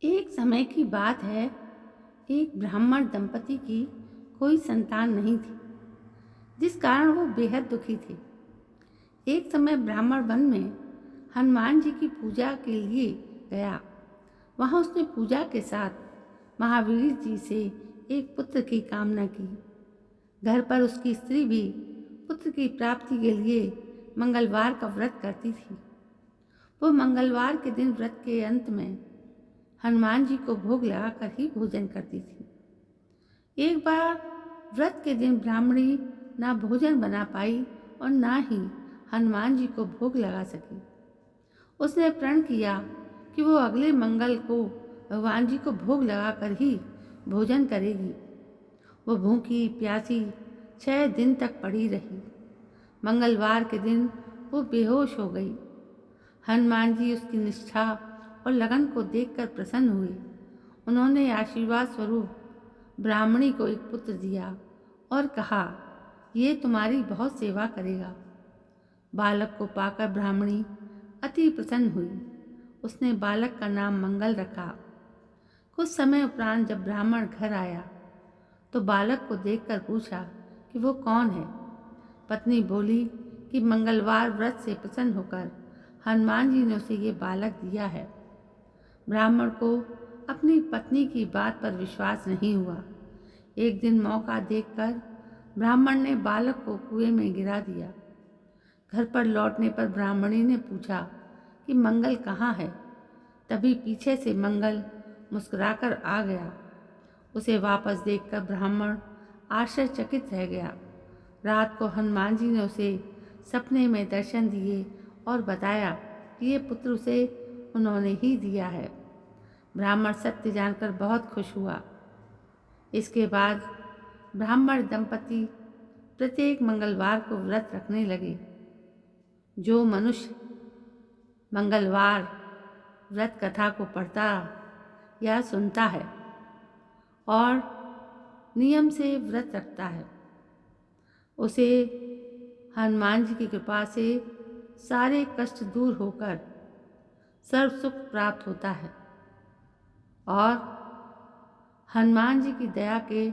एक समय की बात है। एक ब्राह्मण दंपति की कोई संतान नहीं थी, जिस कारण वो बेहद दुखी थे। एक समय ब्राह्मण वन में हनुमान जी की पूजा के लिए गया। वहाँ उसने पूजा के साथ महावीर जी से एक पुत्र की कामना की। घर पर उसकी स्त्री भी पुत्र की प्राप्ति के लिए मंगलवार का व्रत करती थी। वो मंगलवार के दिन व्रत के अंत में हनुमान जी को भोग लगाकर ही भोजन करती थी। एक बार व्रत के दिन ब्राह्मणी ना भोजन बना पाई और ना ही हनुमान जी को भोग लगा सकी। उसने प्रण किया कि वो अगले मंगल को भगवान जी को भोग लगाकर ही भोजन करेगी। वो भूखी प्यासी 6 दिन तक पड़ी रही। मंगलवार के दिन वो बेहोश हो गई। हनुमान जी उसकी निष्ठा और लगन को देखकर प्रसन्न हुए। उन्होंने आशीर्वाद स्वरूप ब्राह्मणी को एक पुत्र दिया और कहा, ये तुम्हारी बहुत सेवा करेगा। बालक को पाकर ब्राह्मणी अति प्रसन्न हुई। उसने बालक का नाम मंगल रखा। कुछ समय उपरांत जब ब्राह्मण घर आया तो बालक को देखकर पूछा कि वो कौन है। पत्नी बोली कि मंगलवार व्रत से प्रसन्न होकर हनुमान जी ने उसे ये बालक दिया है। ब्राह्मण को अपनी पत्नी की बात पर विश्वास नहीं हुआ। एक दिन मौका देखकर ब्राह्मण ने बालक को कुएं में गिरा दिया। घर पर लौटने पर ब्राह्मणी ने पूछा कि मंगल कहाँ है। तभी पीछे से मंगल मुस्कुराकर आ गया। उसे वापस देखकर ब्राह्मण आश्चर्यचकित रह गया। रात को हनुमान जी ने उसे सपने में दर्शन दिए और बताया कि ये पुत्र उसे उन्होंने ही दिया है। ब्राह्मण सत्य जानकर बहुत खुश हुआ। इसके बाद ब्राह्मण दंपति प्रत्येक मंगलवार को व्रत रखने लगे। जो मनुष्य मंगलवार व्रत कथा को पढ़ता या सुनता है और नियम से व्रत रखता है, उसे हनुमान जी की कृपा से सारे कष्ट दूर होकर सर्व सुख प्राप्त होता है और हनुमान जी की दया के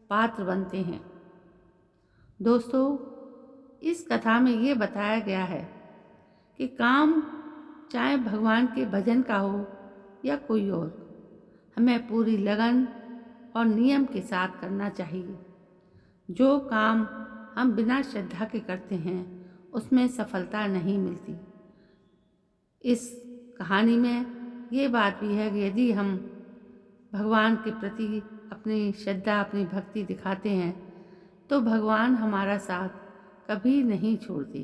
पात्र बनते हैं। दोस्तों, इस कथा में ये बताया गया है कि काम चाहे भगवान के भजन का हो या कोई और, हमें पूरी लगन और नियम के साथ करना चाहिए। जो काम हम बिना श्रद्धा के करते हैं उसमें सफलता नहीं मिलती। इस कहानी में ये बात भी है कि यदि हम भगवान के प्रति अपनी श्रद्धा अपनी भक्ति दिखाते हैं तो भगवान हमारा साथ कभी नहीं छोड़ते।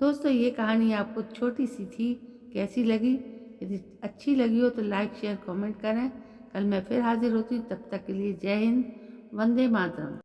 दोस्तों, ये कहानी आपको छोटी सी थी, कैसी लगी? यदि अच्छी लगी हो तो लाइक शेयर कमेंट करें। कल मैं फिर हाजिर होती हूँ। तब तक के लिए जय हिंद, वंदे मातरम।